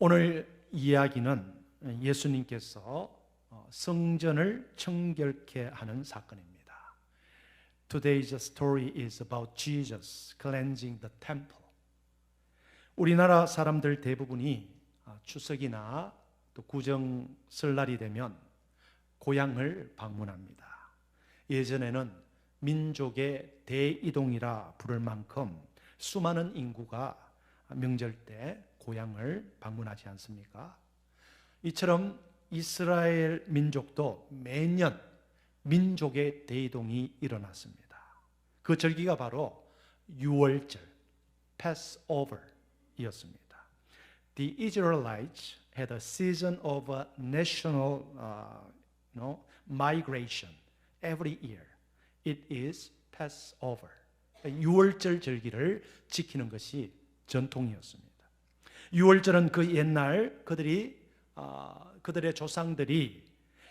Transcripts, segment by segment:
오늘 이야기는 예수님께서 성전을 청결케 하는 사건입니다. Today's story is about Jesus cleansing the temple. 우리나라 사람들 대부분이 추석이나 또 구정 설날이 되면 고향을 방문합니다. 예전에는 민족의 대이동이라 부를 만큼 수많은 인구가 명절 때 고향을 방문하지 않습니까? 이처럼 이스라엘 민족도 매년 민족의 대이동이 일어났습니다. 그 절기가 바로 유월절, Passover이었습니다. The Israelites had a season of national migration every year. It is Passover. 유월절 절기를 지키는 것이 전통이었습니다. 유월절은 그 옛날 그들의 조상들이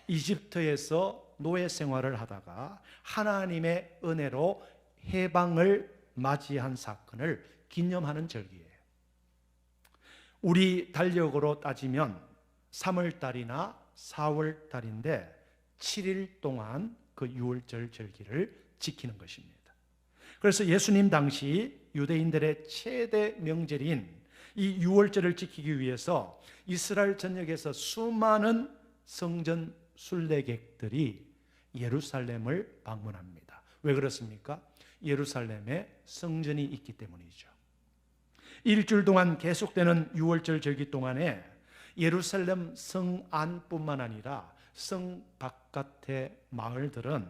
이집트에서 노예 생활을 하다가 하나님의 은혜로 해방을 맞이한 사건을 기념하는 절기예요. 우리 달력으로 따지면 3월달이나 4월달인데 7일 동안 그 유월절 절기를 지키는 것입니다. 그래서 예수님 당시 유대인들의 최대 명절인 이 유월절을 지키기 위해서 이스라엘 전역에서 수많은 성전 순례객들이 예루살렘을 방문합니다. 왜 그렇습니까? 예루살렘에 성전이 있기 때문이죠. 일주일 동안 계속되는 유월절 절기 동안에 예루살렘 성 안뿐만 아니라 성 바깥의 마을들은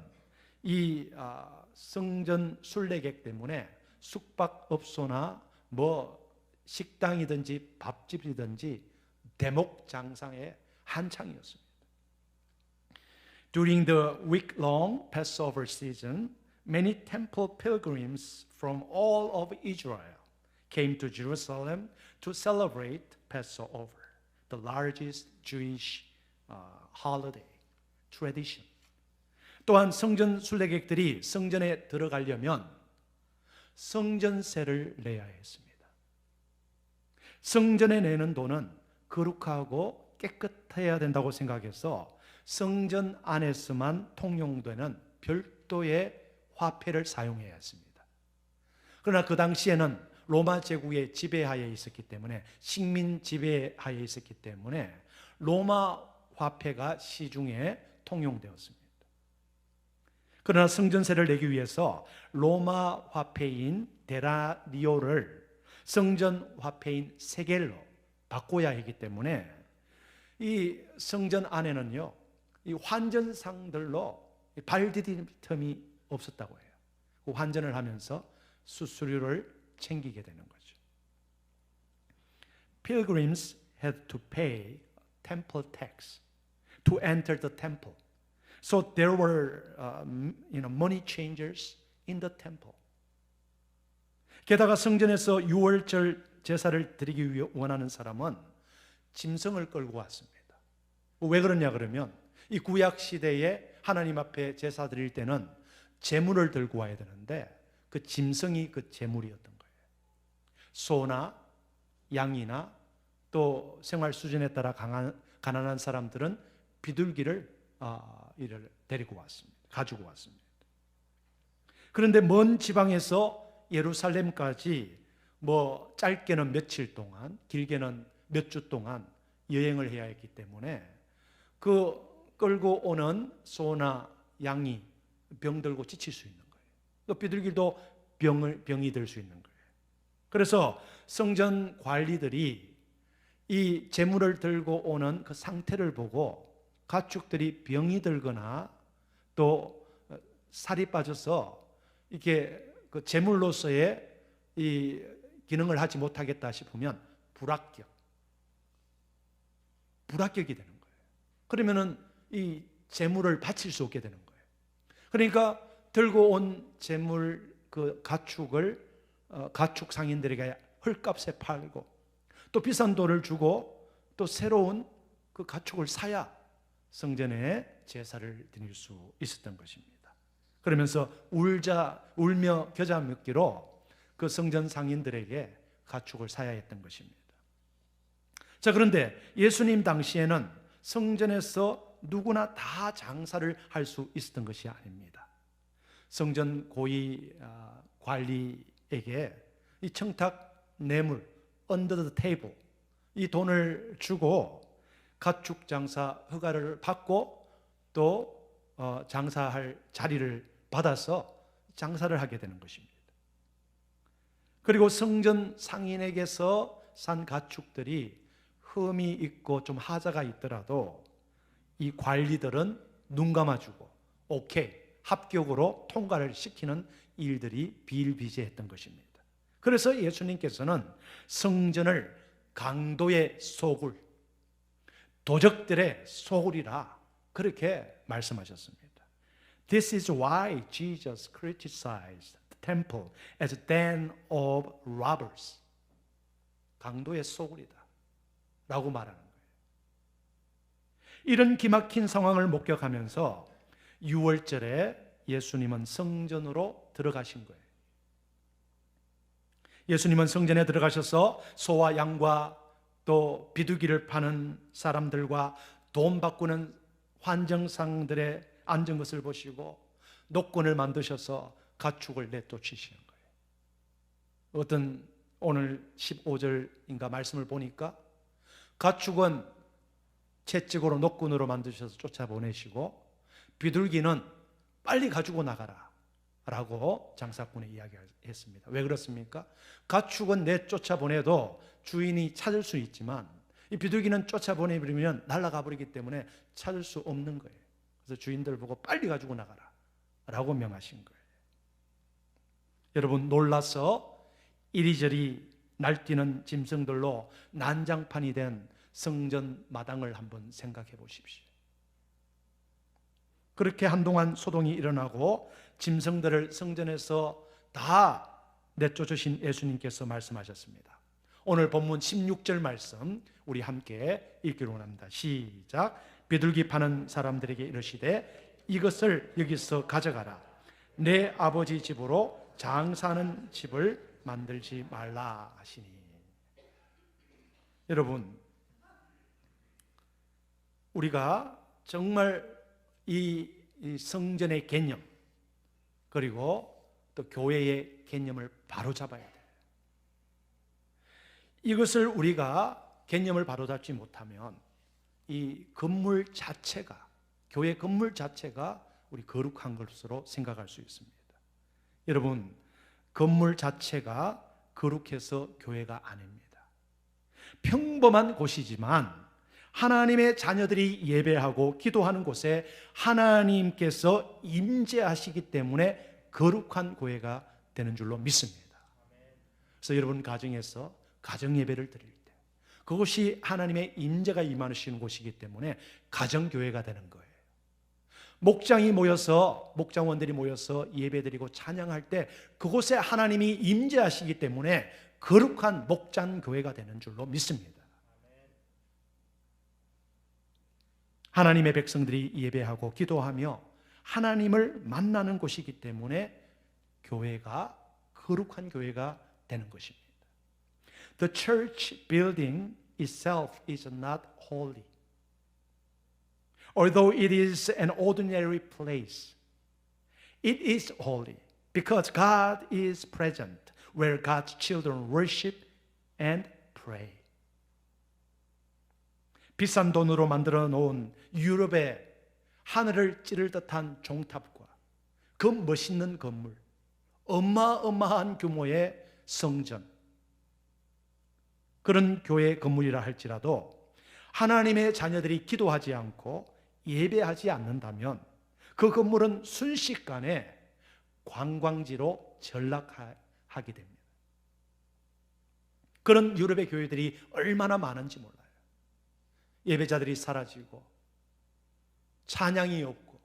이 성전 순례객 때문에 숙박업소나 식당이든지 밥집이든지 대목장상의 한창이었습니다. During the week-long Passover season, many temple pilgrims from all of Israel came to Jerusalem to celebrate Passover, the largest Jewish holiday tradition. 또한 성전 순례객들이 성전에 들어가려면 성전세를 내야 했습니다. 성전에 내는 돈은 거룩하고 깨끗해야 된다고 생각해서 성전 안에서만 통용되는 별도의 화폐를 사용해야 했습니다. 그러나 그 당시에는 로마 제국의 지배하에 있었기 때문에, 식민 지배하에 있었기 때문에 로마 화폐가 시중에 통용되었습니다. 그러나 성전세를 내기 위해서 로마 화폐인 데나리오를 성전 화폐인 세겔로 바꿔야 하기 때문에 이 성전 안에는요, 이 환전상들로 발 디딜 틈이 없었다고 해요. 그 환전을 하면서 수수료를 챙기게 되는 거죠. Pilgrims had to pay temple tax to enter the temple. So there were money changers in the temple. 게다가 성전에서 유월절 제사를 드리기 원하는 사람은 짐승을 끌고 왔습니다. 왜 그러냐 그러면 이 구약 시대에 하나님 앞에 제사 드릴 때는 제물을 들고 와야 되는데 그 짐승이 그 제물이었던 거예요. 소나 양이나 또 생활 수준에 따라 가난한 사람들은 비둘기를 데리고 왔습니다. 가지고 왔습니다. 그런데 먼 지방에서 예루살렘까지 짧게는 며칠 동안, 길게는 몇 주 동안 여행을 해야 했기 때문에 그 끌고 오는 소나 양이 병들고 지칠 수 있는 거예요. 또 비둘기도 병이 들 수 있는 거예요. 그래서 성전 관리들이 이 제물을 들고 오는 그 상태를 보고 가축들이 병이 들거나 또 살이 빠져서 이렇게 그 제물로서의 이 기능을 하지 못하겠다 싶으면 불합격이 되는 거예요. 그러면은 이 제물을 바칠 수 없게 되는 거예요. 그러니까 들고 온 제물 그 가축을 가축 상인들에게 헐값에 팔고 또 비싼 돈을 주고 또 새로운 그 가축을 사야 성전에 제사를 드릴 수 있었던 것입니다. 그러면서 울며 겨자 먹기로 그 성전 상인들에게 가축을 사야 했던 것입니다. 자, 그런데 예수님 당시에는 성전에서 누구나 다 장사를 할 수 있었던 것이 아닙니다. 성전 고위 관리에게 이 청탁 뇌물, under the table, 이 돈을 주고 가축 장사 허가를 받고 또 장사할 자리를 받아서 장사를 하게 되는 것입니다. 그리고 성전 상인에게서 산 가축들이 흠이 있고 좀 하자가 있더라도 이 관리들은 눈 감아주고 오케이, 합격으로 통과를 시키는 일들이 비일비재했던 것입니다. 그래서 예수님께서는 성전을 강도의 소굴, 도적들의 소굴이라 그렇게 말씀하셨습니다. This is why Jesus criticized the temple as a den of robbers. 강도의 소굴이다 라고 말하는 거예요. 이런 기막힌 상황을 목격하면서 6월절에 예수님은 성전으로 들어가신 거예요. 예수님은 성전에 들어가셔서 소와 양과 또 비둘기를 파는 사람들과 돈 바꾸는 환정상들의 앉은 것을 보시고 노권을 만드셔서 가축을 내쫓으시는 거예요. 어떤 오늘 15절인가 말씀을 보니까 가축은 채찍으로 노끈으로 만드셔서 쫓아보내시고 비둘기는 빨리 가지고 나가라 라고 장사꾼이 이야기했습니다. 왜 그렇습니까? 가축은 내쫓아보내도 주인이 찾을 수 있지만 이 비둘기는 쫓아보내버리면 날아가 버리기 때문에 찾을 수 없는 거예요. 그래서 주인들 보고 빨리 가지고 나가라 라고 명하신 거예요. 여러분, 놀라서 이리저리 날뛰는 짐승들로 난장판이 된 성전 마당을 한번 생각해 보십시오. 그렇게 한동안 소동이 일어나고 짐승들을 성전에서 다 내쫓으신 예수님께서 말씀하셨습니다. 오늘 본문 16절 말씀 우리 함께 읽기로 합니다. 시작. 비둘기 파는 사람들에게 이르시되 이것을 여기서 가져가라. 내 아버지 집으로 장사하는 집을 만들지 말라 하시니. 여러분, 우리가 정말 이 성전의 개념 그리고 또 교회의 개념을 바로잡아야 돼요. 이것을 우리가 개념을 바로잡지 못하면 이 건물 자체가, 교회 건물 자체가 우리 거룩한 것으로 생각할 수 있습니다. 여러분, 건물 자체가 거룩해서 교회가 아닙니다. 평범한 곳이지만 하나님의 자녀들이 예배하고 기도하는 곳에 하나님께서 임재하시기 때문에 거룩한 교회가 되는 줄로 믿습니다. 그래서 여러분 가정에서 가정 예배를 드릴 때 그것이 하나님의 임재가 임하시는 곳이기 때문에 가정교회가 되는 거예요. 목장원들이 모여서 예배드리고 찬양할 때 그곳에 하나님이 임재하시기 때문에 거룩한 목장교회가 되는 줄로 믿습니다. 하나님의 백성들이 예배하고 기도하며 하나님을 만나는 곳이기 때문에 교회가 거룩한 교회가 되는 것입니다. The church building itself is not holy. Although it is an ordinary place, it is holy because God is present where God's children worship and pray. 비싼 돈으로 만들어 놓은 유럽의 하늘을 찌를 듯한 종탑과 그 멋있는 건물, 어마어마한 규모의 성전, 그런 교회 건물이라 할지라도 하나님의 자녀들이 기도하지 않고 예배하지 않는다면 그 건물은 순식간에 관광지로 전락하게 됩니다. 그런 유럽의 교회들이 얼마나 많은지 몰라요. 예배자들이 사라지고 찬양이 없고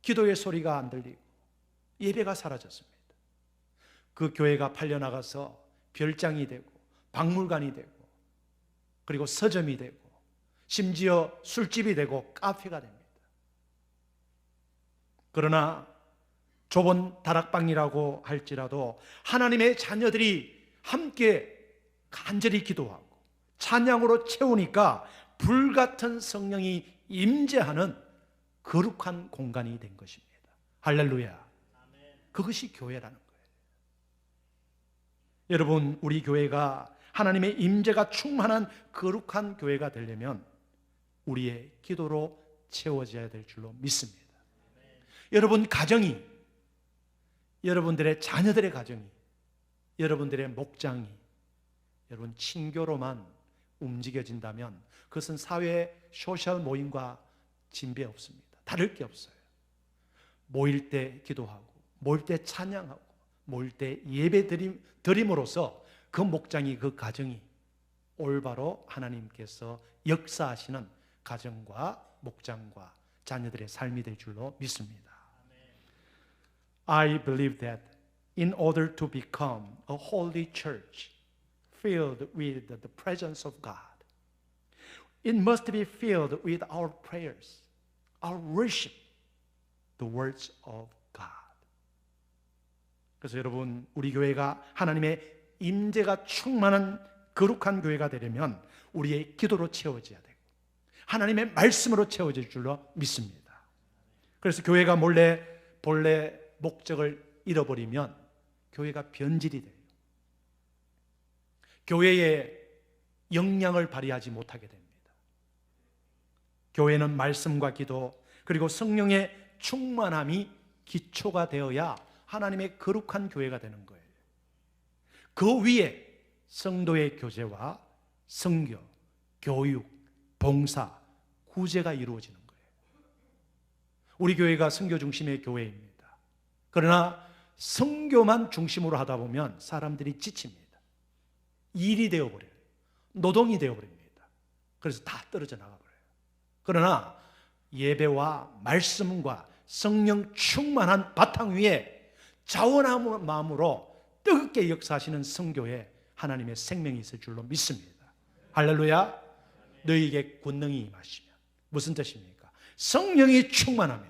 기도의 소리가 안 들리고 예배가 사라졌습니다. 그 교회가 팔려나가서 별장이 되고 박물관이 되고 그리고 서점이 되고 심지어 술집이 되고 카페가 됩니다. 그러나 좁은 다락방이라고 할지라도 하나님의 자녀들이 함께 간절히 기도하고 찬양으로 채우니까 불같은 성령이 임재하는 거룩한 공간이 된 것입니다. 할렐루야. 그것이 교회라는 거예요. 여러분, 우리 교회가 하나님의 임재가 충만한 거룩한 교회가 되려면 우리의 기도로 채워져야 될 줄로 믿습니다. 여러분 가정이, 여러분들의 자녀들의 가정이, 여러분들의 목장이 여러분 친교로만 움직여진다면 그것은 사회 소셜 모임과 진배 없습니다. 다를 게 없어요. 모일 때 기도하고, 모일 때 찬양하고, 모일 때 예배 드림으로써 그 목장이, 그 가정이 올바로 하나님께서 역사하시는 가정과 목장과 자녀들의 삶이 될 줄로 믿습니다. I believe that in order to become a holy church filled with the presence of God, it must be filled with our prayers, our worship, the words of God. 그래서 여러분, 우리 교회가 하나님의 임재가 충만한 거룩한 교회가 되려면 우리의 기도로 채워져야 되고 하나님의 말씀으로 채워질 줄로 믿습니다. 그래서 교회가 본래 목적을 잃어버리면 교회가 변질이 돼요. 교회의 역량을 발휘하지 못하게 됩니다. 교회는 말씀과 기도 그리고 성령의 충만함이 기초가 되어야 하나님의 거룩한 교회가 되는 거예요. 그 위에 성도의 교제와 선교, 교육, 봉사, 구제가 이루어지는 거예요. 우리 교회가 선교 중심의 교회입니다. 그러나 선교만 중심으로 하다 보면 사람들이 지칩니다. 일이 되어버려요. 노동이 되어버립니다. 그래서 다 떨어져 나가버려요. 그러나 예배와 말씀과 성령 충만한 바탕 위에 자원한 마음으로 뜨겁게 역사하시는 선교에 하나님의 생명이 있을 줄로 믿습니다. 할렐루야. 너희에게 권능이 임하시면 무슨 뜻입니까? 성령이 충만하면,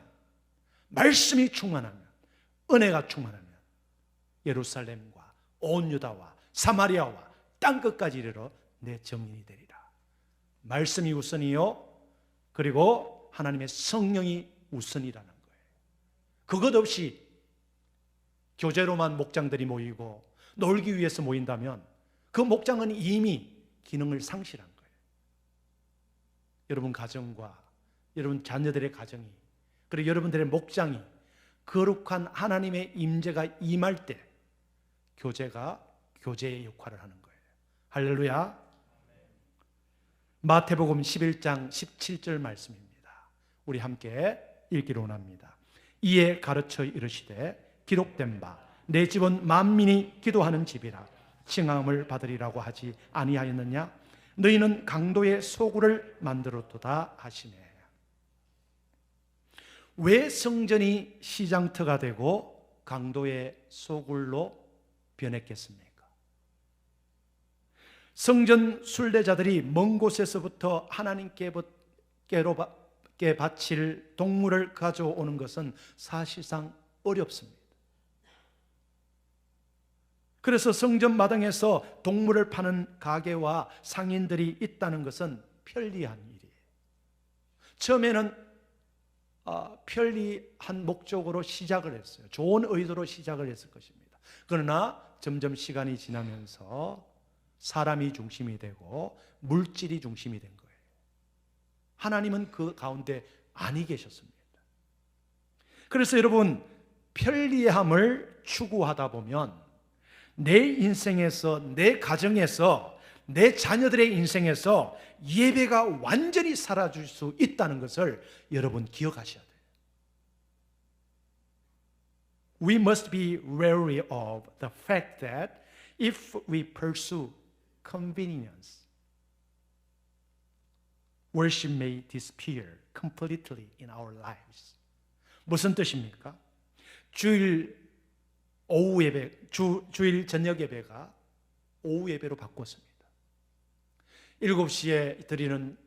말씀이 충만하면, 은혜가 충만하면 예루살렘과 온 유다와 사마리아와 땅끝까지 이르러 내 증인이 되리라. 말씀이 우선이요, 그리고 하나님의 성령이 우선이라는 거예요. 그것 없이 교제로만 목장들이 모이고 놀기 위해서 모인다면 그 목장은 이미 기능을 상실한 거예요. 여러분 가정과 여러분 자녀들의 가정이, 그리고 여러분들의 목장이 거룩한 하나님의 임재가 임할 때 교제가 교제의 역할을 하는 거예요. 할렐루야. 마태복음 11장 17절 말씀입니다. 우리 함께 읽기를 원합니다. 이에 가르쳐 이르시되 기록된 바 내 집은 만민이 기도하는 집이라 칭함을 받으리라고 하지 아니하였느냐? 너희는 강도의 소굴을 만들었도다 하시네. 왜 성전이 시장터가 되고 강도의 소굴로 변했겠습니까? 성전 순례자들이 먼 곳에서부터 하나님께 바칠 동물을 가져오는 것은 사실상 어렵습니다. 그래서 성전 마당에서 동물을 파는 가게와 상인들이 있다는 것은 편리한 일이에요. 처음에는 편리한 목적으로 시작을 했어요. 좋은 의도로 시작을 했을 것입니다. 그러나 점점 시간이 지나면서 사람이 중심이 되고 물질이 중심이 된 거예요. 하나님은 그 가운데 아니 계셨습니다. 그래서 여러분, 편리함을 추구하다 보면 내 인생에서, 내 가정에서, 내 자녀들의 인생에서 예배가 완전히 사라질 수 있다는 것을 여러분 기억하셔야 돼요. We must be wary of the fact that if we pursue convenience, worship may disappear completely in our lives. 무슨 뜻입니까? 주일 오후 예배, 주일 저녁 예배가 오후 예배로 바꿨습니다. 7시에 드리는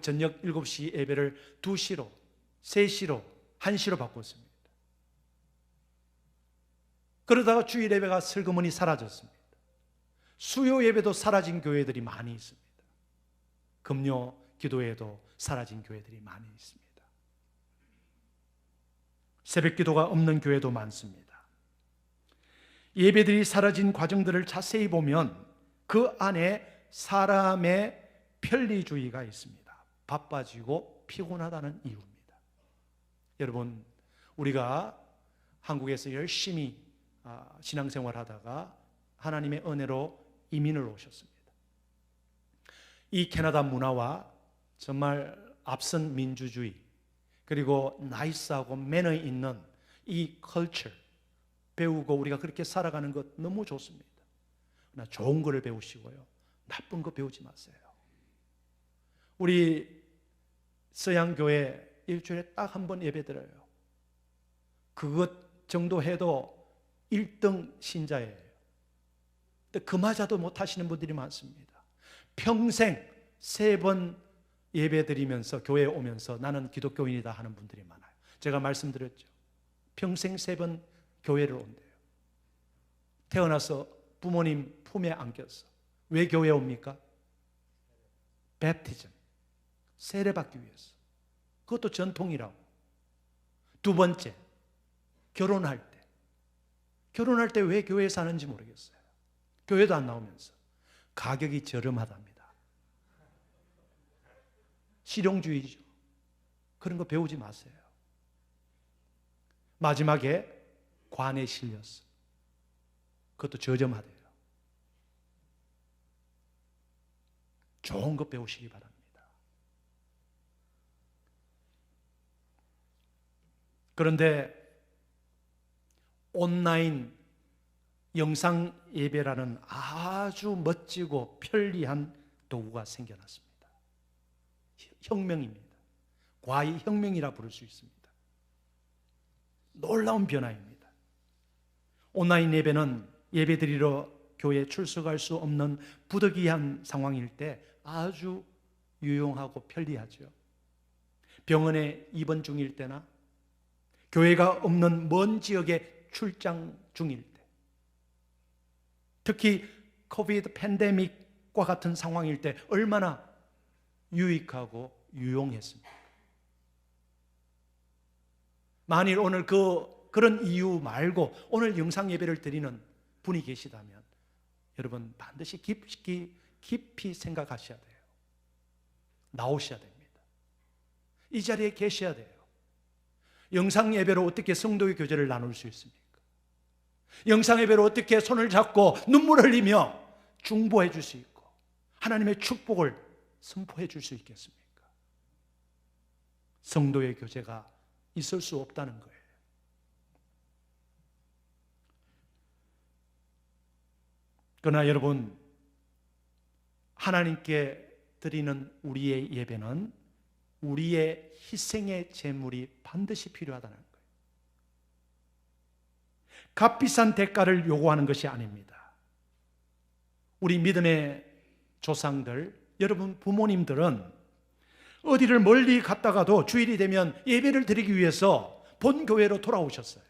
저녁 7시 예배를 2시로, 3시로, 1시로 바꿨습니다. 그러다가 주일 예배가 슬그머니 사라졌습니다. 수요 예배도 사라진 교회들이 많이 있습니다. 금요 기도회도 사라진 교회들이 많이 있습니다. 새벽 기도가 없는 교회도 많습니다. 예배들이 사라진 과정들을 자세히 보면 그 안에 사람의 편리주의가 있습니다. 바빠지고 피곤하다는 이유입니다. 여러분, 우리가 한국에서 열심히 신앙생활 하다가 하나님의 은혜로 이민을 오셨습니다. 이 캐나다 문화와 정말 앞선 민주주의, 그리고 나이스하고 매너 있는 이 컬처 배우고 우리가 그렇게 살아가는 것 너무 좋습니다. 그러나 좋은 거를 배우시고요, 나쁜 거 배우지 마세요. 우리 서양교회 일주일에 딱 한 번 예배 드려요. 그것 정도 해도 1등 신자예요. 근데 그마저도 못하시는 분들이 많습니다. 평생 3번 예배 드리면서 교회에 오면서 나는 기독교인이다 하는 분들이 많아요. 제가 말씀드렸죠. 평생 3번 교회를 온대요. 태어나서 부모님 품에 안겼어. 왜 교회에 옵니까? 베프티즘, 세례받기 위해서. 그것도 전통이라고. 2번째, 결혼할 때 왜 교회에 사는지 모르겠어요. 교회도 안 나오면서 가격이 저렴하답니다. 실용주의죠. 그런 거 배우지 마세요. 마지막에 관에 실렸어. 그것도 저렴하대요. 좋은 거 배우시기 바랍니다. 그런데 온라인 영상 예배라는 아주 멋지고 편리한 도구가 생겨났습니다. 혁명입니다. 과히 혁명이라 부를 수 있습니다. 놀라운 변화입니다. 온라인 예배는 예배드리러 교회에 출석할 수 없는 부득이한 상황일 때 아주 유용하고 편리하죠. 병원에 입원 중일 때나 교회가 없는 먼 지역에 출장 중일 때, 특히 코비드 팬데믹과 같은 상황일 때 얼마나 유익하고 유용했습니다. 만일 오늘 그런 이유 말고 오늘 영상 예배를 드리는 분이 계시다면 여러분 반드시 깊이 생각하셔야 돼요. 나오셔야 됩니다. 이 자리에 계셔야 돼요. 영상 예배로 어떻게 성도의 교제를 나눌 수 있습니까? 영상 예배로 어떻게 손을 잡고 눈물 흘리며 중보해 줄 수 있고 하나님의 축복을 선포해 줄 수 있겠습니까? 성도의 교제가 있을 수 없다는 거예요. 그러나 여러분, 하나님께 드리는 우리의 예배는 우리의 희생의 제물이 반드시 필요하다는 거예요. 값비싼 대가를 요구하는 것이 아닙니다. 우리 믿음의 조상들, 여러분 부모님들은 어디를 멀리 갔다가도 주일이 되면 예배를 드리기 위해서 본교회로 돌아오셨어요.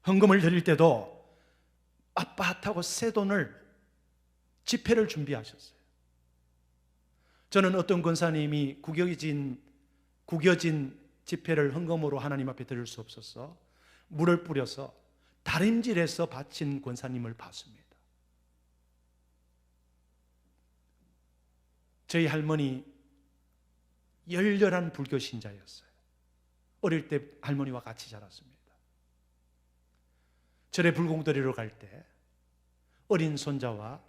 헌금을 드릴 때도 빳빳하고 새 돈을 지폐를 준비하셨어요. 저는 어떤 권사님이 구겨진 지폐를 헌금으로 하나님 앞에 드릴 수 없어서 물을 뿌려서 다림질해서 바친 권사님을 봤습니다. 저희 할머니 열렬한 불교 신자였어요. 어릴 때 할머니와 같이 자랐습니다. 절에 불공드리러 갈 때 어린 손자와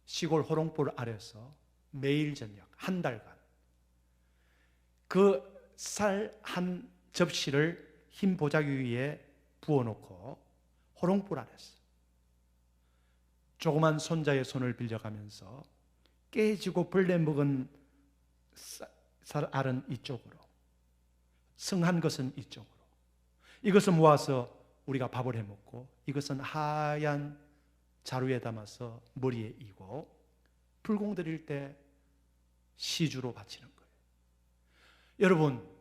시골 호롱불 아래서 매일 저녁 한 달간 그 쌀 한 접시를 흰 보자기 위에 부어놓고 호롱불 아래서 조그만 손자의 손을 빌려가면서 깨지고 벌레 먹은 쌀알은 이쪽으로, 성한 것은 이쪽으로, 이것을 모아서 우리가 밥을 해먹고 이것은 하얀 자루에 담아서 머리에 이고 불공 드릴 때 시주로 바치는 거예요. 여러분,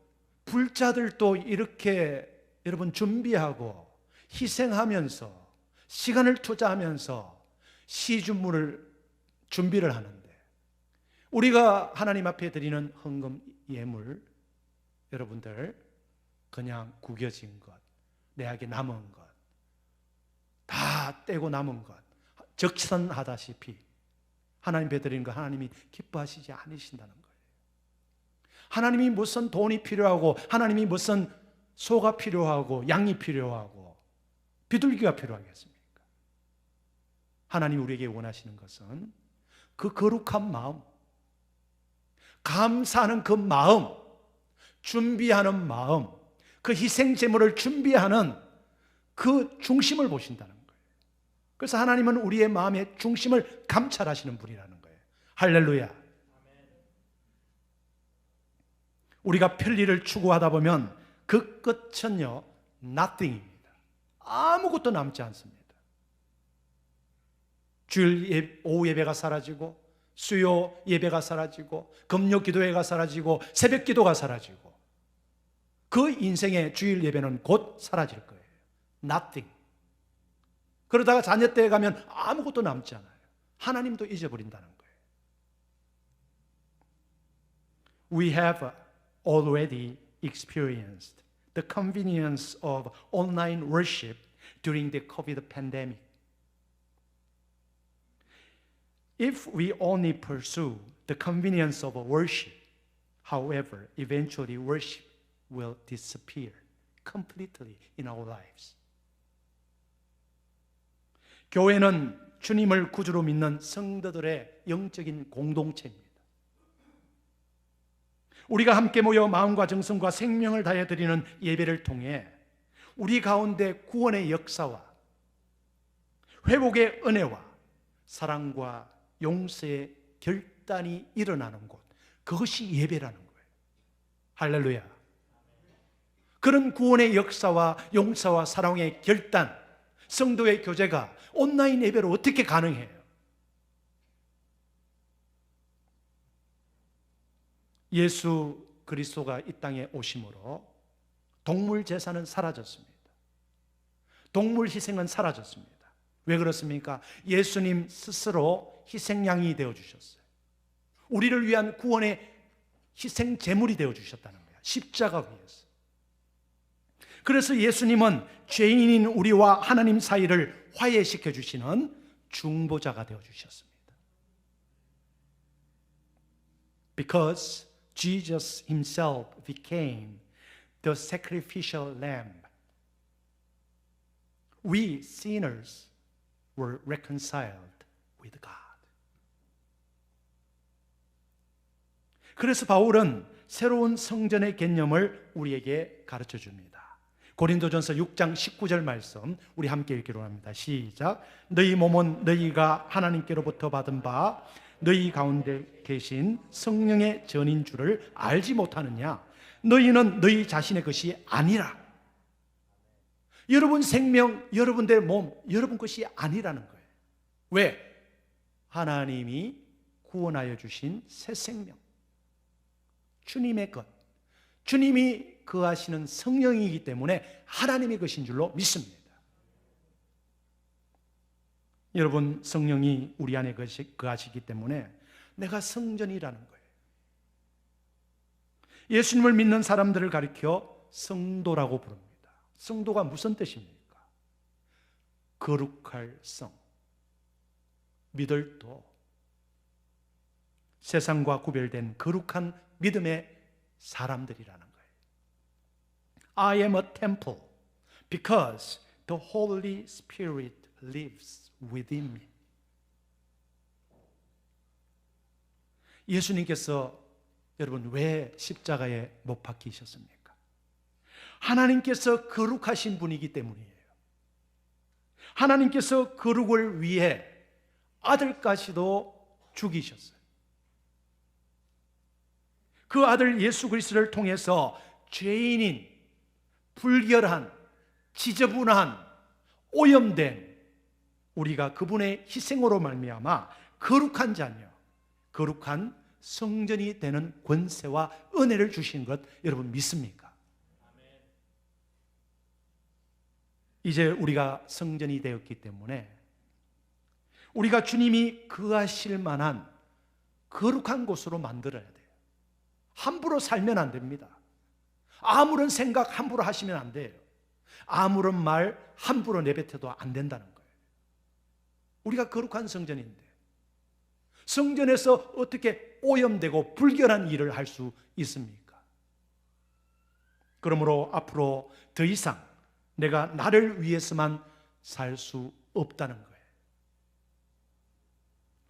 불자들도 이렇게 여러분 준비하고 희생하면서 시간을 투자하면서 시주물을 준비를 하는데, 우리가 하나님 앞에 드리는 헌금 예물, 여러분들 그냥 구겨진 것, 내게 남은 것, 다 떼고 남은 것, 적선하다시피 하나님 앞에 드리는 것 하나님이 기뻐하시지 않으신다는 거예요. 하나님이 무슨 돈이 필요하고, 하나님이 무슨 소가 필요하고, 양이 필요하고, 비둘기가 필요하겠습니까? 하나님이 우리에게 원하시는 것은 그 거룩한 마음, 감사하는 그 마음, 준비하는 마음, 그 희생 제물을 준비하는 그 중심을 보신다는 거예요. 그래서 하나님은 우리의 마음의 중심을 감찰하시는 분이라는 거예요. 할렐루야. 우리가 편리를 추구하다 보면 그 끝은요, nothing입니다. 아무것도 남지 않습니다. 주일 오후 예배가 사라지고, 수요 예배가 사라지고, 금요 기도회가 사라지고, 새벽 기도가 사라지고, 그 인생의 주일 예배는 곧 사라질 거예요. Nothing. 그러다가 자녀 때에 가면 아무것도 남지 않아요. 하나님도 잊어버린다는 거예요. We have already experienced the convenience of online worship during the COVID pandemic. If we only pursue the convenience of worship, however, eventually worship will disappear completely in our lives. 교회는 주님을 구주로 믿는 성도들의 영적인 공동체입니다. 우리가 함께 모여 마음과 정성과 생명을 다해 드리는 예배를 통해 우리 가운데 구원의 역사와 회복의 은혜와 사랑과 용서의 결단이 일어나는 곳, 그것이 예배라는 거예요. 할렐루야. 그런 구원의 역사와 용서와 사랑의 결단, 성도의 교제가 온라인 예배로 어떻게 가능해요? 예수 그리스도가 이 땅에 오심으로 동물 제사는 사라졌습니다. 동물 희생은 사라졌습니다. 왜 그렇습니까? 예수님 스스로 희생양이 되어주셨어요. 우리를 위한 구원의 희생 제물이 되어주셨다는 거예요. 십자가 위에서. 그래서 예수님은 죄인인 우리와 하나님 사이를 화해시켜 주시는 중보자가 되어주셨습니다. Because Jesus himself became the sacrificial lamb, we sinners were reconciled with God. 그래서 바울은 새로운 성전의 개념을 우리에게 가르쳐 줍니다. 고린도전서 6장 19절 말씀 우리 함께 읽기로 합니다. 시작. 너희 몸은 너희가 하나님께로부터 받은 바 너희 가운데 계신 성령의 전인 줄을 알지 못하느냐? 너희는 너희 자신의 것이 아니라. 여러분 생명, 여러분들의 몸, 여러분 것이 아니라는 거예요. 왜? 하나님이 구원하여 주신 새 생명, 주님의 것, 주님이 거하시는 성령이기 때문에 하나님의 것인 줄로 믿습니다. 여러분, 성령이 우리 안에 거하시기 때문에 내가 성전이라는 거예요. 예수님을 믿는 사람들을 가리켜 성도라고 부릅니다. 성도가 무슨 뜻입니까? 거룩할 성, 믿을 도, 세상과 구별된 거룩한 믿음의 사람들이라는 거예요. I am a temple because the Holy Spirit lives within me. 예수님께서 여러분 왜 십자가에 못 박히셨습니까? 하나님께서 거룩하신 분이기 때문이에요. 하나님께서 거룩을 위해 아들까지도 죽이셨어요. 그 아들 예수 그리스도를 통해서 죄인인, 불결한, 지저분한, 오염된 우리가 그분의 희생으로 말미암아 거룩한 자녀, 거룩한 성전이 되는 권세와 은혜를 주신 것 여러분 믿습니까? 이제 우리가 성전이 되었기 때문에 우리가 주님이 거하실 만한 거룩한 곳으로 만들어야 돼요. 함부로 살면 안 됩니다. 아무런 생각 함부로 하시면 안 돼요. 아무런 말 함부로 내뱉어도 안 된다는 거예요. 우리가 거룩한 성전인데 성전에서 어떻게 오염되고 불결한 일을 할 수 있습니까? 그러므로 앞으로 더 이상 내가 나를 위해서만 살 수 없다는 거예요.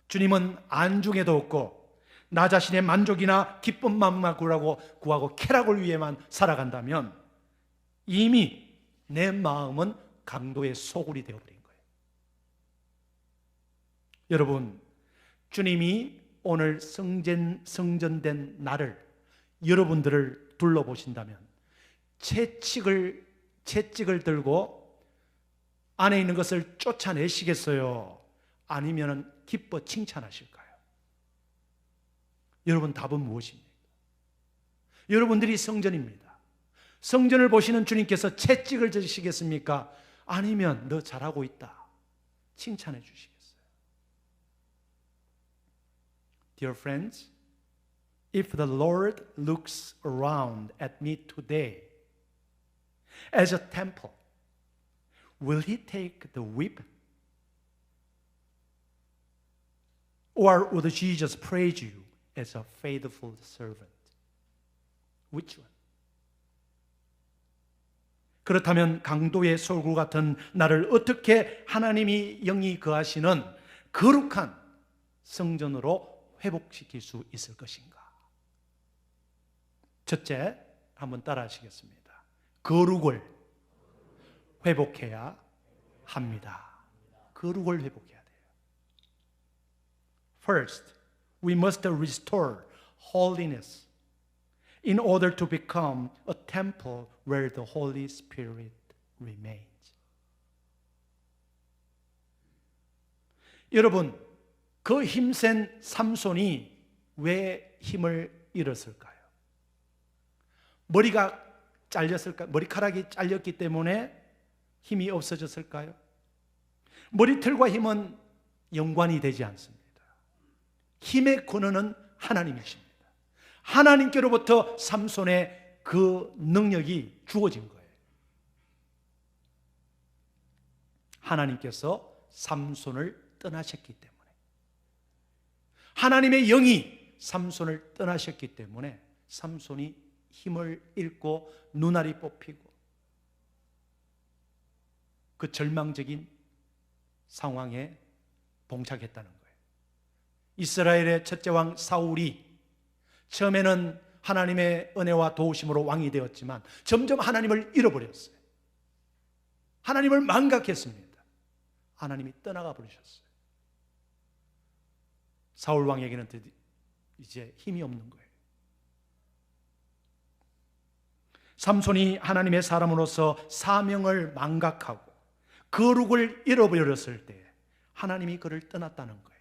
주님은 안중에도 없고 나 자신의 만족이나 기쁨만만 구하고 쾌락을 위해만 살아간다면 이미 내 마음은 강도의 소굴이 되어버린 거예요. 여러분, 주님이 오늘 성전된 나를, 여러분들을 둘러보신다면 채찍을 들고 안에 있는 것을 쫓아내시겠어요? 아니면 기뻐 칭찬하실까요? 여러분, 답은 무엇입니까? 여러분들이 성전입니다. 성전을 보시는 주님께서 채찍을 드시겠습니까? 아니면 너 잘하고 있다 칭찬해 주시겠어요? Dear friends, if the Lord looks around at me today as a temple, will He take the whip? Or would Jesus praise you as a faithful servant? Which one? 그렇다면 강도의 소굴 같은 나를 어떻게 하나님이 영이 거하시는 거룩한 성전으로 회복시킬 수 있을 것인가? 첫째, 한번 따라 하시겠습니다. 거룩을 회복해야 합니다. 거룩을 회복해야 돼요. First, we must restore holiness in order to become a temple where the Holy Spirit remains. 여러분, 그 힘센 삼손이 왜 힘을 잃었을까요? 머리가 잘렸을까요? 머리카락이 잘렸기 때문에 힘이 없어졌을까요? 머리털과 힘은 연관이 되지 않습니다. 힘의 근원은 하나님이십니다. 하나님께로부터 삼손의 그 능력이 주어진 거예요. 하나님께서 삼손을 떠나셨기 때문에, 하나님의 영이 삼손을 떠나셨기 때문에 삼손이 힘을 잃고 눈알이 뽑히고 그 절망적인 상황에 봉착했다는 거예요. 이스라엘의 첫째 왕 사울이 처음에는 하나님의 은혜와 도우심으로 왕이 되었지만 점점 하나님을 잃어버렸어요. 하나님을 망각했습니다. 하나님이 떠나가 버리셨어요. 사울 왕에게는 이제 힘이 없는 거예요. 삼손이 하나님의 사람으로서 사명을 망각하고 거룩을 잃어버렸을 때 하나님이 그를 떠났다는 거예요.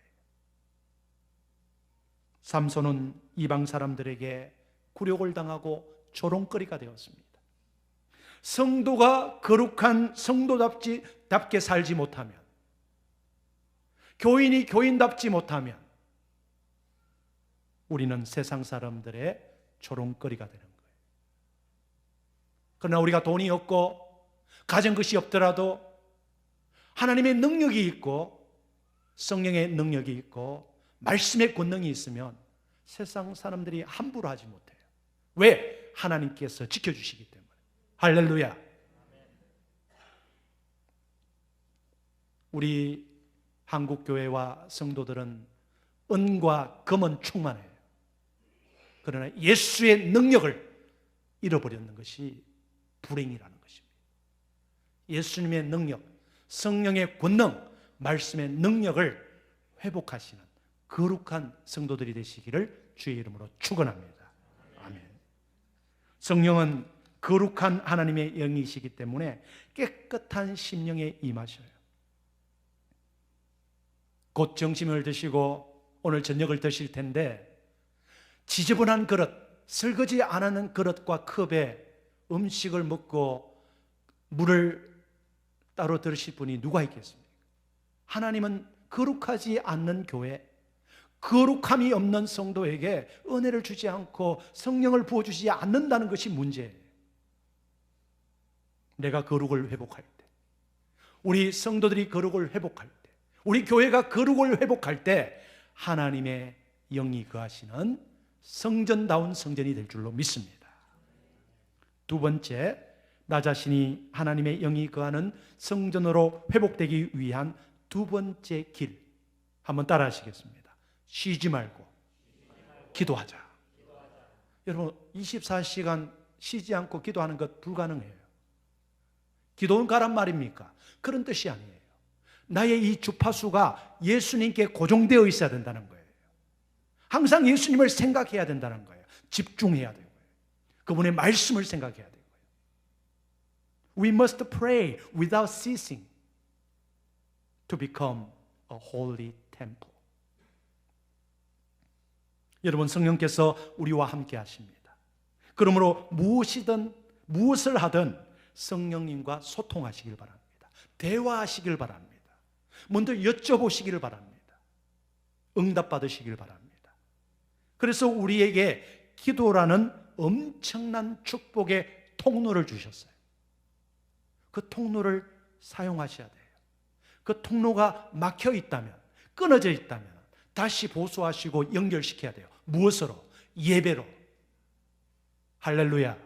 삼손은 이방 사람들에게 굴욕을 당하고 조롱거리가 되었습니다. 성도가 거룩한 성도답게 살지 못하면, 교인이 교인답지 못하면 우리는 세상 사람들의 조롱거리가 되는 거예요. 그러나 우리가 돈이 없고 가진 것이 없더라도 하나님의 능력이 있고 성령의 능력이 있고 말씀의 권능이 있으면 세상 사람들이 함부로 하지 못해요. 왜? 하나님께서 지켜주시기 때문에. 할렐루야. 우리 한국교회와 성도들은 은과 금은 충만해요. 그러나 예수의 능력을 잃어버렸는 것이 불행이라는 것입니다. 예수님의 능력, 성령의 권능, 말씀의 능력을 회복하시는 거룩한 성도들이 되시기를 주의 이름으로 축원합니다. 아멘. 성령은 거룩한 하나님의 영이시기 때문에 깨끗한 심령에 임하셔요. 곧 점심을 드시고 오늘 저녁을 드실 텐데 지저분한 그릇, 설거지 안 하는 그릇과 컵에 음식을 먹고 물을 따로 들으실 분이 누가 있겠습니까? 하나님은 거룩하지 않는 교회, 거룩함이 없는 성도에게 은혜를 주지 않고 성령을 부어주지 않는다는 것이 문제예요. 내가 거룩을 회복할 때, 우리 성도들이 거룩을 회복할 때, 우리 교회가 거룩을 회복할 때 하나님의 영이 거하시는 성전다운 성전이 될 줄로 믿습니다. 두 번째, 나 자신이 하나님의 영이 거하는 성전으로 회복되기 위한 두 번째 길, 한번 따라 하시겠습니다. 쉬지 말고 기도하자. 여러분, 24시간 쉬지 않고 기도하는 것 불가능해요. 기도는 가란 말입니까? 그런 뜻이 아니에요. 나의 이 주파수가 예수님께 고정되어 있어야 된다는 거예요. 항상 예수님을 생각해야 된다는 거예요. 집중해야 되고요. 그분의 말씀을 생각해야 되고요. We must pray without ceasing to become a holy temple. 여러분, 성령께서 우리와 함께 하십니다. 그러므로 무엇을 하든 성령님과 소통하시길 바랍니다. 대화하시길 바랍니다. 먼저 여쭤보시기를 바랍니다. 응답받으시길 바랍니다. 그래서 우리에게 기도라는 엄청난 축복의 통로를 주셨어요. 그 통로를 사용하셔야 돼요. 그 통로가 막혀 있다면, 끊어져 있다면 다시 보수하시고 연결시켜야 돼요. 무엇으로? 예배로. 할렐루야.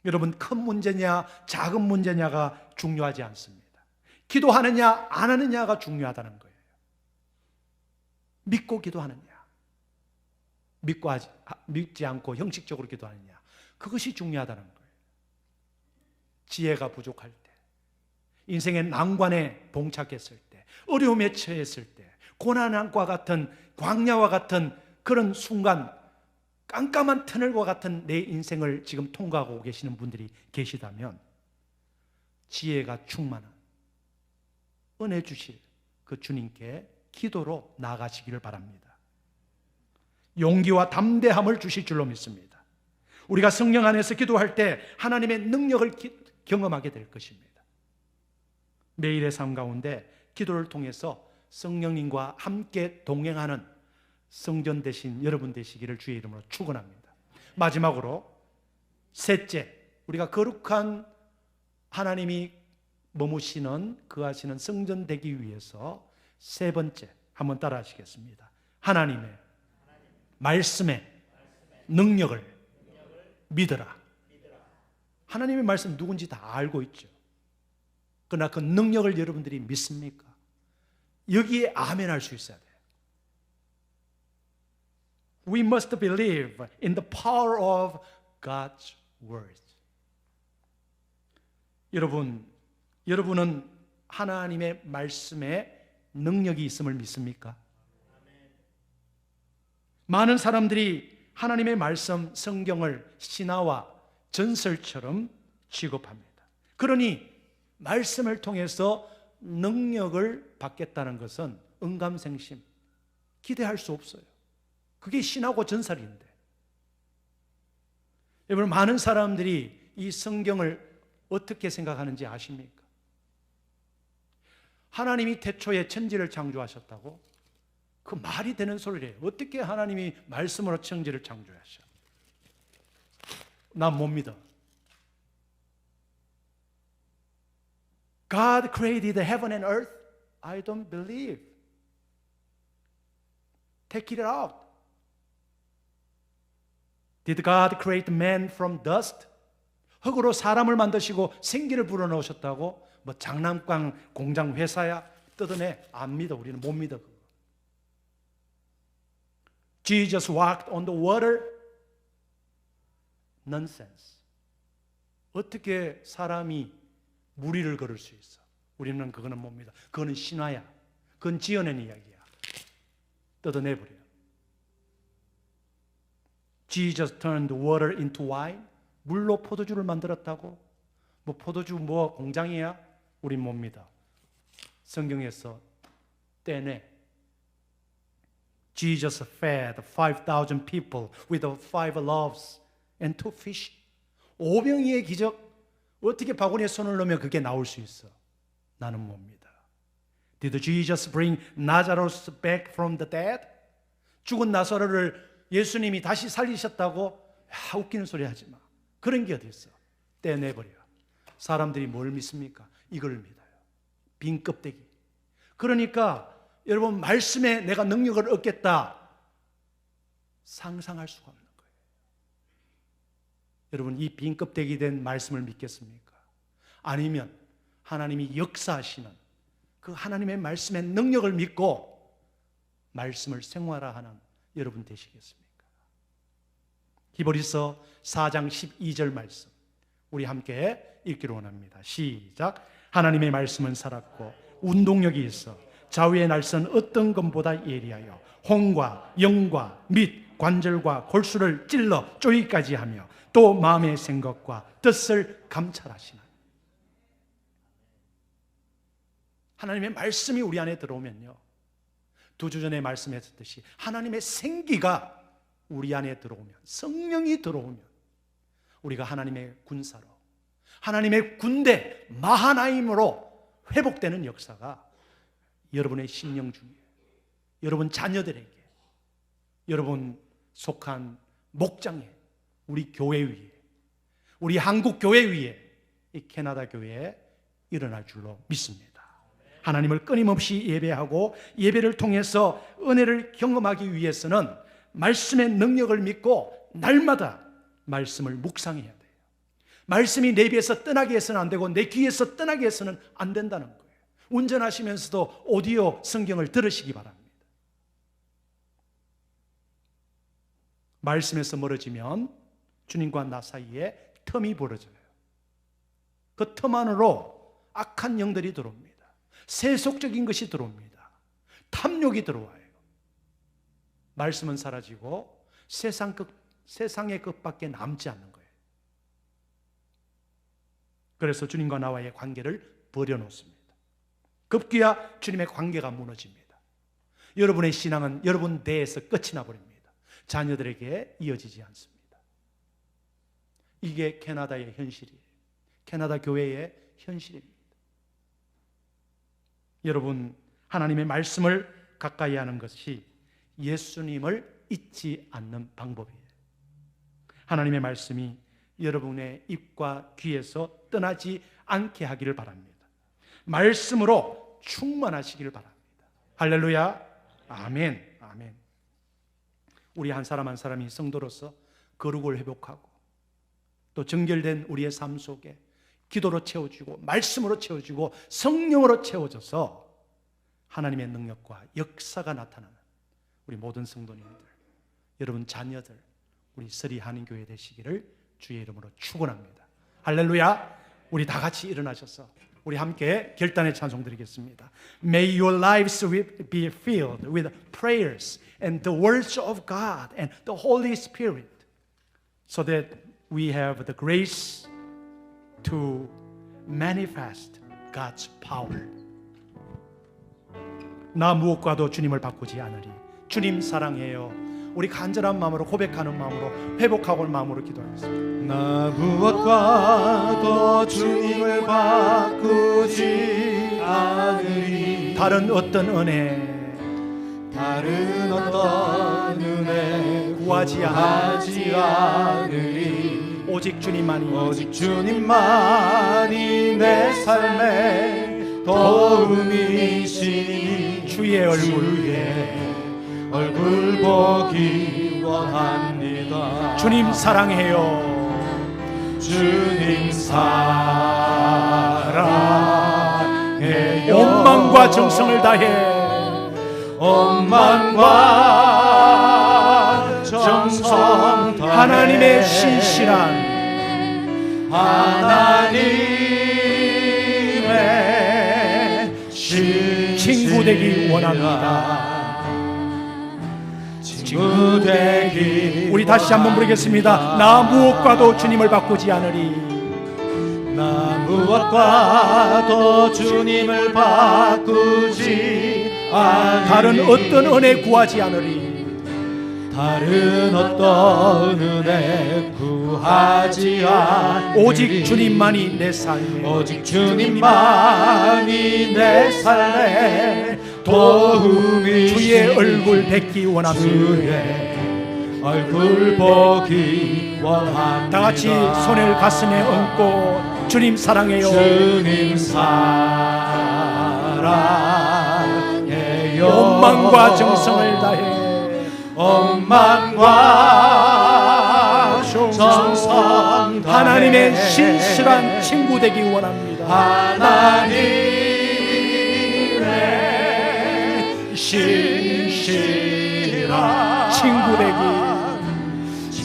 여러분, 큰 문제냐 작은 문제냐가 중요하지 않습니다. 기도하느냐 안 하느냐가 중요하다는 거예요. 믿고 기도하느냐, 믿지 않고 형식적으로 기도하느냐, 그것이 중요하다는 거예요. 지혜가 부족할 때, 인생의 난관에 봉착했을 때, 어려움에 처했을 때, 고난과 같은, 광야와 같은 그런 순간, 깜깜한 터널과 같은 내 인생을 지금 통과하고 계시는 분들이 계시다면 지혜가 충만한 은혜 주실 그 주님께 기도로 나아가시기를 바랍니다. 용기와 담대함을 주실 줄로 믿습니다. 우리가 성령 안에서 기도할 때 하나님의 능력을 경험하게 될 것입니다. 매일의 삶 가운데 기도를 통해서 성령님과 함께 동행하는 성전 되신 여러분 되시기를 주의 이름으로 축원합니다. 마지막으로 셋째, 우리가 거룩한 하나님이 머무시는, 거하시는 성전 되기 위해서 세 번째, 한번 따라 하시겠습니다. 하나님의 말씀의 능력을 믿으라. 하나님의 말씀 누군지 다 알고 있죠. 그러나 그 능력을 여러분들이 믿습니까? 여기에 아멘 할 수 있어야 돼요. We must believe in the power of God's word. 여러분은 하나님의 말씀에 능력이 있음을 믿습니까? 많은 사람들이 하나님의 말씀, 성경을 신화와 전설처럼 취급합니다. 그러니 말씀을 통해서 능력을 받겠다는 것은 응감생심, 기대할 수 없어요. 그게 신하고 전설인데. 여러분, 많은 사람들이 이 성경을 어떻게 생각하는지 아십니까? 하나님이 태초에 천지를 창조하셨다고? 그 말이 되는 소리래요. 어떻게 하나님이 말씀으로 천지를 창조하셔? 난 못 믿어. God created heaven and earth? I don't believe. Take it out. Did God create man from dust? 흙으로 사람을 만드시고 생기를 불어넣으셨다고? 뭐 장난감 공장 회사야? 뜯어내. 안 믿어. 우리는 못 믿어. 그거. Jesus walked on the water? Nonsense. 어떻게 사람이 물 위를 걸을 수 있어? 우리는 그거는 못 믿어. 그거는 신화야. 그건 지어낸 이야기야. 뜯어내버려. Jesus turned water into wine? 물로 포도주를 만들었다고? 뭐 포도주 뭐 공장이야? 우린 못 믿어. 성경에서 떼내. Jesus fed 5,000 people with 5 loaves and 2 fish. 5병이의 기적. 어떻게 바구니에 손을 넣으면 그게 나올 수 있어? 나는 뭡니다. Did Jesus bring Lazarus back from the dead? 죽은 나사로를 예수님이 다시 살리셨다고? 웃기는 소리 하지 마. 그런 게 어디 있어? 떼내버려. 사람들이 뭘 믿습니까? 이걸 믿어요. 빈 껍데기. 그러니까 여러분, 말씀에 내가 능력을 얻겠다 상상할 수가 없는 거예요. 여러분, 이 빈 껍데기 된 말씀을 믿겠습니까? 아니면 하나님이 역사하시는 그 하나님의 말씀의 능력을 믿고 말씀을 생활화하는 여러분 되시겠습니까? 히브리서 4장 12절 말씀 우리 함께 읽기를 원합니다. 시작. 하나님의 말씀은 살았고 운동력이 있어 좌우의 날선 어떤 것보다 예리하여 혼과 영과 및 관절과 골수를 찔러 쪼이까지 하며 또 마음의 생각과 뜻을 감찰하시나. 하나님의 말씀이 우리 안에 들어오면요, 2주 전에 말씀했듯이 하나님의 생기가 우리 안에 들어오면, 성령이 들어오면 우리가 하나님의 군사로, 하나님의 군대 마하나임으로 회복되는 역사가 여러분의 심령 중에, 여러분 자녀들에게, 여러분 속한 목장에, 우리 교회 위에, 우리 한국 교회 위에, 이 캐나다 교회에 일어날 줄로 믿습니다. 하나님을 끊임없이 예배하고 예배를 통해서 은혜를 경험하기 위해서는 말씀의 능력을 믿고 날마다 말씀을 묵상해야 돼요. 말씀이 내 입에서 떠나게 해서는 안 되고 내 귀에서 떠나게 해서는 안 된다는 거예요. 운전하시면서도 오디오 성경을 들으시기 바랍니다. 말씀에서 멀어지면 주님과 나 사이에 틈이 벌어져요. 그 틈 안으로 악한 영들이 들어옵니다. 세속적인 것이 들어옵니다. 탐욕이 들어와요. 말씀은 사라지고 세상의 것밖에 남지 않는 거예요. 그래서 주님과 나와의 관계를 버려놓습니다. 급기야 주님의 관계가 무너집니다. 여러분의 신앙은 여러분 내에서 끝이 나버립니다. 자녀들에게 이어지지 않습니다. 이게 캐나다의 현실이에요. 캐나다 교회의 현실입니다. 여러분, 하나님의 말씀을 가까이 하는 것이 예수님을 잊지 않는 방법이에요. 하나님의 말씀이 여러분의 입과 귀에서 떠나지 않게 하기를 바랍니다. 말씀으로 충만하시기를 바랍니다. 할렐루야. 아멘. 아멘. 우리 한 사람 한 사람이 성도로서 거룩을 회복하고 또 정결된 우리의 삶 속에 기도로 채워지고 말씀으로 채워지고 성령으로 채워져서 하나님의 능력과 역사가 나타나는 우리 모든 성도님들, 여러분 자녀들, 우리 서리 한인교회 되시기를 주의 이름으로 축원합니다. 할렐루야. 우리 다 같이 일어나셔서 우리 함께 결단의 찬송 드리겠습니다. May your lives be filled with prayers and the words of God and the Holy Spirit so that we have the grace to manifest God's power. 나 무엇과도 주님을 바꾸지 않으리. 주님 사랑해요. 우리 간절한 마음으로 고백하는 마음으로 회복하고 마음으로 기도하겠습니다. 나 무엇과도 주님을 바꾸지 않으리. 다른 어떤 은혜 구하지 않으리. 오직 주님만이 내 삶의 도움이시니 주의 얼굴 보기 원합니다. 주님 사랑해요. 주님 사랑해요. 온 마음과 정성을 다해 정성 다해 하나님의 신실한 친구 되기 원합니다. 친구 되기 우리 다시 한번 부르겠습니다. 나 무엇과도 주님을 바꾸지 않으리. 나 무엇과도 주님을 바꾸지 않으리. 다른 어떤 은혜 구하지 않으리. 다른 어떤 은혜 구하지 않으리. 오직 주님만이 내 삶에, 오직 주님만이 내 삶에 도움이 주의 얼굴 뵙기 원합니다. 주의 얼굴 보기 원합니다. 다 같이 손을 가슴에 얹고 주님 사랑해요. 주님 사랑해요. 온 마음과 정성을 다해, 온 마음과 정성 다해 하나님의 신실한 친구 되기 원합니다. 하나님의 신실한 친구 되기.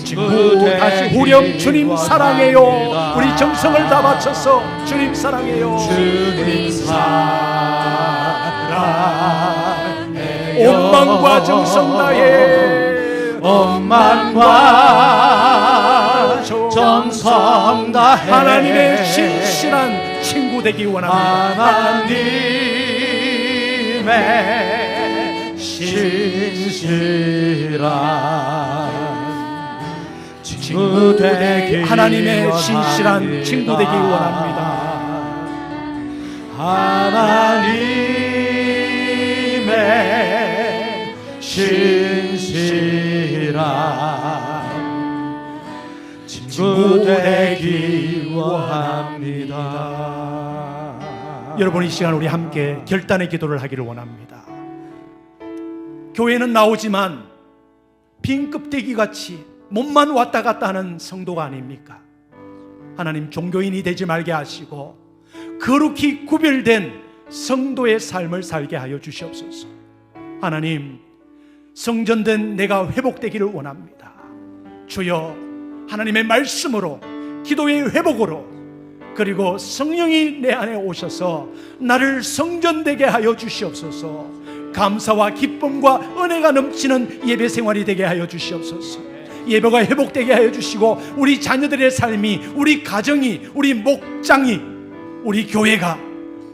친구 다시 되기 후렴 주님 사랑해요. 원합니다. 우리 정성을 다 바쳐서 주님 사랑해요. 주님 사랑해요. 온 마음과 정성 다해, 온 마음과 정성 다해 하나님의 신실한 친구 되기 원합니다. 하나님의 신실한 친구 되기 하나님의 신실한 원합니다. 친구 되기 원합니다. 하나님의 신실한 친구 되기 원합니다. 여러분, 이 시간 우리 함께 결단의 기도를 하기를 원합니다. 교회는 나오지만 빈 껍데기 같이 몸만 왔다 갔다 하는 성도가 아닙니까? 하나님, 종교인이 되지 말게 하시고 거룩히 구별된 성도의 삶을 살게 하여 주시옵소서. 하나님, 성전된 내가 회복되기를 원합니다. 주여, 하나님의 말씀으로, 기도의 회복으로, 그리고 성령이 내 안에 오셔서 나를 성전되게 하여 주시옵소서. 감사와 기쁨과 은혜가 넘치는 예배 생활이 되게 하여 주시옵소서. 예배가 회복되게 하여 주시고, 우리 자녀들의 삶이, 우리 가정이, 우리 목장이, 우리 교회가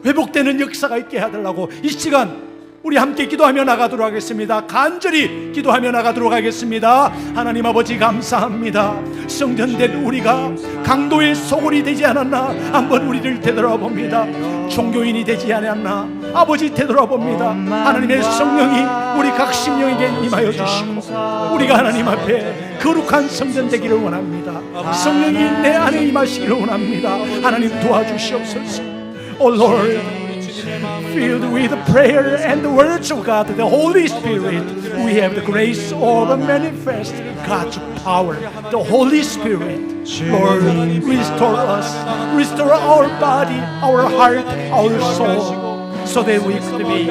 회복되는 역사가 있게 해달라고 이 시간 우리 함께 기도하며 나가도록 하겠습니다. 간절히 기도하며 나가도록 하겠습니다. 하나님 아버지, 감사합니다. 성전된 우리가 강도의 소굴이 되지 않았나 한번 우리를 되돌아봅니다. 종교인이 되지 않았나 아버지 되돌아봅니다. 하나님의 성령이 우리 각 심령에게 임하여 주시고 우리가 하나님 앞에 거룩한 성전 되기를 원합니다. 성령이 내 안에 임하시기를 원합니다. 하나님 도와주시옵소서. Oh Lord, filled with prayer and the words of God, the Holy Spirit, we have the grace of manifest God's power. The Holy Spirit, Lord, restore us, restore our body, our heart, our soul, so that we could be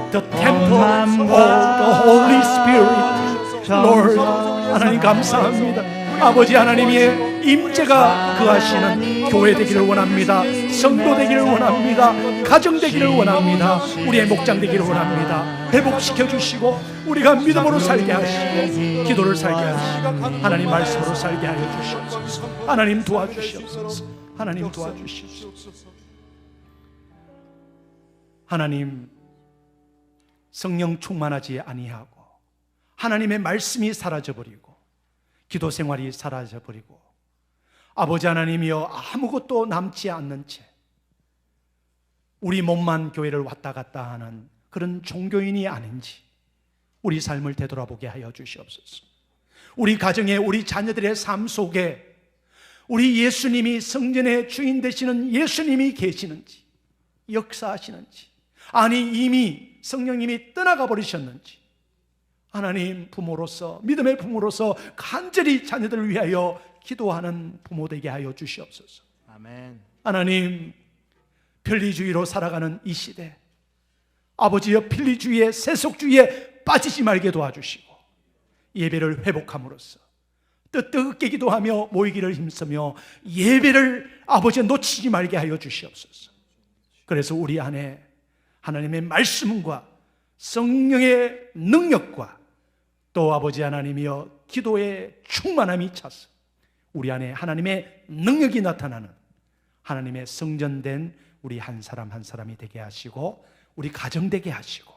the temple of the Holy Spirit. Lord, 하나님 감사합니다. 아버지, 하나님의 임재가 거하시는 교회 되기를 원합니다. 성도 되기를 원합니다. 가정 되기를 원합니다. 우리의 목장 되기를 원합니다. 회복시켜 주시고 우리가 믿음으로 살게 하시고 기도를 살게 하시고 하나님 말씀으로 살게 하여 주시옵소서. 하나님 도와주시옵소서. 하나님 도와주시옵소서. 하나님, 성령 충만하지 아니하고 하나님의 말씀이 사라져버리고 기도 생활이 사라져버리고 아버지 하나님이여 아무것도 남지 않는 채 우리 몸만 교회를 왔다 갔다 하는 그런 종교인이 아닌지 우리 삶을 되돌아보게 하여 주시옵소서. 우리 가정에, 우리 자녀들의 삶 속에 우리 예수님이, 성전의 주인 되시는 예수님이 계시는지, 역사하시는지, 아니 이미 성령님이 떠나가 버리셨는지, 하나님, 부모로서, 믿음의 부모로서 간절히 자녀들을 위하여 기도하는 부모 되게 하여 주시옵소서. 아멘. 하나님, 편리주의로 살아가는 이 시대, 아버지여 편리주의에, 세속주의에 빠지지 말게 도와주시고 예배를 회복함으로써 뜨겁게 기도하며 모이기를 힘쓰며 예배를 아버지 놓치지 말게 하여 주시옵소서. 그래서 우리 안에 하나님의 말씀과 성령의 능력과 또 아버지 하나님이여 기도의 충만함이 차서 우리 안에 하나님의 능력이 나타나는 하나님의 성전된 우리 한 사람 한 사람이 되게 하시고 우리 가정 되게 하시고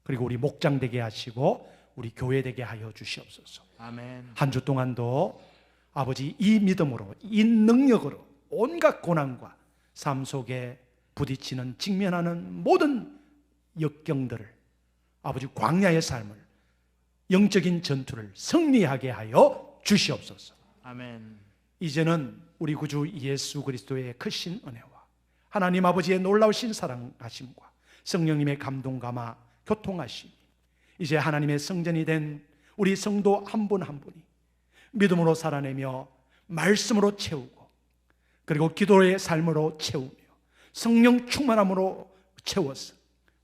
그리고 우리 목장 되게 하시고 우리 교회 되게 하여 주시옵소서. 아멘. 한 주 동안도 아버지 이 믿음으로, 이 능력으로 온갖 고난과 삶 속에 부딪히는, 직면하는 모든 역경들을, 아버지 광야의 삶을, 영적인 전투를 승리하게 하여 주시옵소서. 아멘. 이제는 우리 구주 예수 그리스도의 크신 은혜와 하나님 아버지의 놀라우신 사랑하심과 성령님의 감동 감화 교통하심이 이제 하나님의 성전이 된 우리 성도 한 분 한 분이 믿음으로 살아내며 말씀으로 채우고, 그리고 기도의 삶으로 채우며 성령 충만함으로 채워서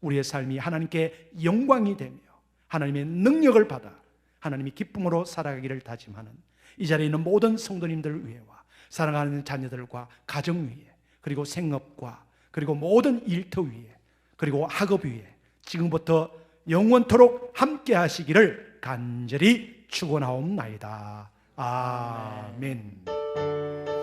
우리의 삶이 하나님께 영광이 되며 하나님의 능력을 받아 하나님이 기쁨으로 살아가기를 다짐하는 이 자리에 있는 모든 성도님들 위에와 사랑하는 자녀들과 가정 위에, 그리고 생업과, 그리고 모든 일터 위에, 그리고 학업 위에 지금부터 영원토록 함께 하시기를 간절히 축원하옵나이다. 아멘.